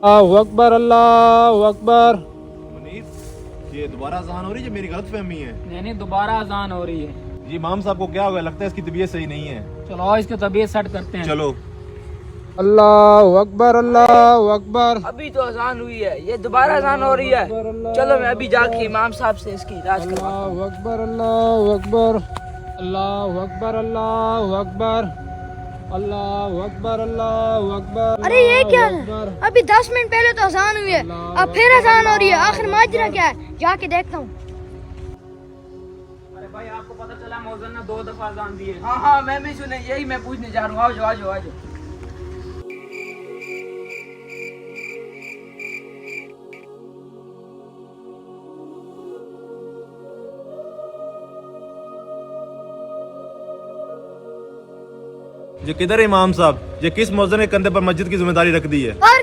अल्लाहु अकबर, अल्लाहु अकबर। मुनीर, ये दोबारा अजान हो रही है, मेरी गलतफहमी है। नहीं, दोबारा अजान हो रही है। जी इमाम साहब को क्या हो गया? लगता है इसकी तबीयत सही नहीं है। चलो आओ इसकी तबीयत सेट करते हैं। चलो। अल्लाहु अकबर, अल्लाहु अकबर। अभी तो अजान हुई है, ये दोबारा अजान हो रही है। चलो मैं अभी जाके इमाम साहब से इसकी इलाज करवाता हूँ। अल्लाहु अकबर, अल्लाहु अकबर, अल्लाहु अकबर, अल्लाहु अकबर, अल्लाहु अकबर, अल्लाहु अकबर। अरे ये क्या है? अभी 10 मिनट पहले तो अजान हुई है, अब फिर अजान हो रही है। आखिर माजरा क्या है? जाके देखता हूँ। अरे भाई आपको पता चला मौजन ने 2 दफा अजान दी है। हाँ मैं भी सुने, यही मैं पूछने जा रहा हूँ। आओ जाओ आओ जाओ। ये किधर है इमाम साहब? ये किस मौजन के कंधे पर मस्जिद की जिम्मेदारी रख दी है? और